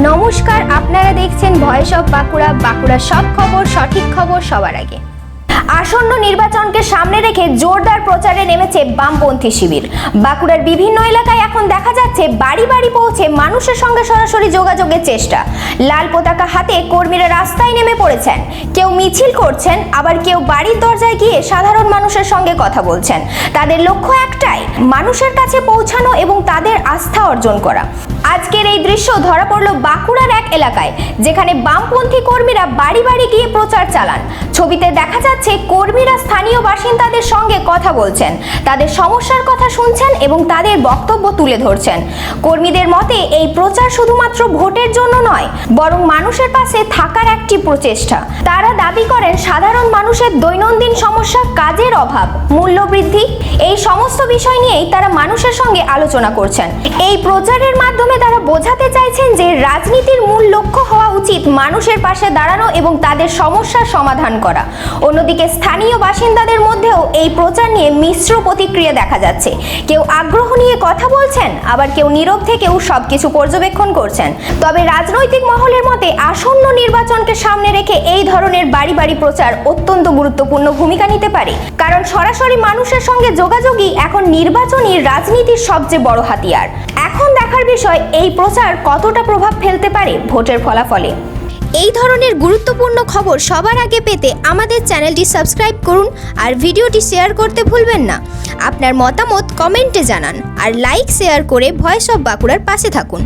নমস্কার, আপনারা দেখছেন ভয়েস অফ বাঁকুড়া। বাঁকুড়ার সব খবর, সঠিক খবর সবার আগে। আসন্ন নির্বাচনকে সামনে রেখে জোরদার প্রচারে নেমেছে বামপন্থী শিবির। বাঁকুড়ার বিভিন্ন এলাকায় এখন দেখা যাচ্ছে বাড়ি বাড়ি পৌঁছে মানুষের সঙ্গে সরাসরি যোগাযোগের চেষ্টা। লাল পতাকা হাতে কর্মীরা রাস্তায় নেমে পড়েছেন। কেউ মিছিল করছেন, আবার কেউ বাড়ির দরজায় গিয়ে সাধারণ মানুষের সঙ্গে কথা বলছেন। তাদের লক্ষ্য একটাই, মানুষের কাছে পৌঁছানো এবং তাদের আস্থা অর্জন করা। আজকের এই দৃশ্য ধরা পড়ল বাঁকুড়ার এক এলাকায়, যেখানে বামপন্থী কর্মীরা বাড়ি বাড়ি গিয়ে প্রচার চালান। ছবিতে দেখা যাচ্ছে কর্মীরা স্থানীয় বাসিন্দাদের সঙ্গে কথা বলছেন, তাদের সমস্যার কথা শুনছেন এবং তাদের বক্তব্য তুলে ধরছেন। কর্মীদের মতে এই প্রচার শুধুমাত্র ভোটের জন্য নয়, বরং মানুষের পাশে থাকার একটি প্রচেষ্টা। তারা দাবি করেন সাধারণ মানুষের দৈনন্দিন সমস্যা, কাজের অভাব, মূল্যবৃদ্ধি, এই সমস্ত বিষয় নিয়েই তারা মানুষের সঙ্গে আলোচনা করছেন। এই প্রচারের মাধ্যমে তারা বোঝাতে চাইছেন যে রাজনীতির মূল লক্ষ্য হওয়া উচিত মানুষের পাশে দাঁড়ানো এবং তাদের সমস্যার সমাধান করা। অন্যদিকে স্থানীয় বাসিন্দাদের মধ্যেও এই প্রচার নিয়ে মিশ্র প্রতিক্রিয়া দেখা যাচ্ছে। কেউ আগ্রহ নিয়ে কথা বলছেন, আবার কেউ নীরব থেকেও সবকিছু পর্যবেক্ষণ করছেন। তবে রাজনৈতিক মহলের মতে আসন্ন নির্বাচনকে সামনে রেখে এই ধরনের বাড়ি বাড়ি প্রচার অত্যন্ত গুরুত্বপূর্ণ ভূমিকা নিতে পারে, কারণ সরাসরি মানুষের সঙ্গে যোগাযোগই এখন নির্বাচনী রাজনীতির সবচেয়ে বড় হাতিয়ার। এখন দেখার বিষয় এই প্রচার কতটা প্রভাব ফেলতে পারে ভোটের ফলাফলে। এই ধরনের গুরুত্বপূর্ণ খবর সবার আগে পেতে আমাদের চ্যানেলটি সাবস্ক্রাইব করুন আর ভিডিওটি শেয়ার করতে ভুলবেন না। আপনার মতামত কমেন্টে জানান আর লাইক শেয়ার করে ভয়েস অফ বাঁকুড়ার পাশে থাকুন।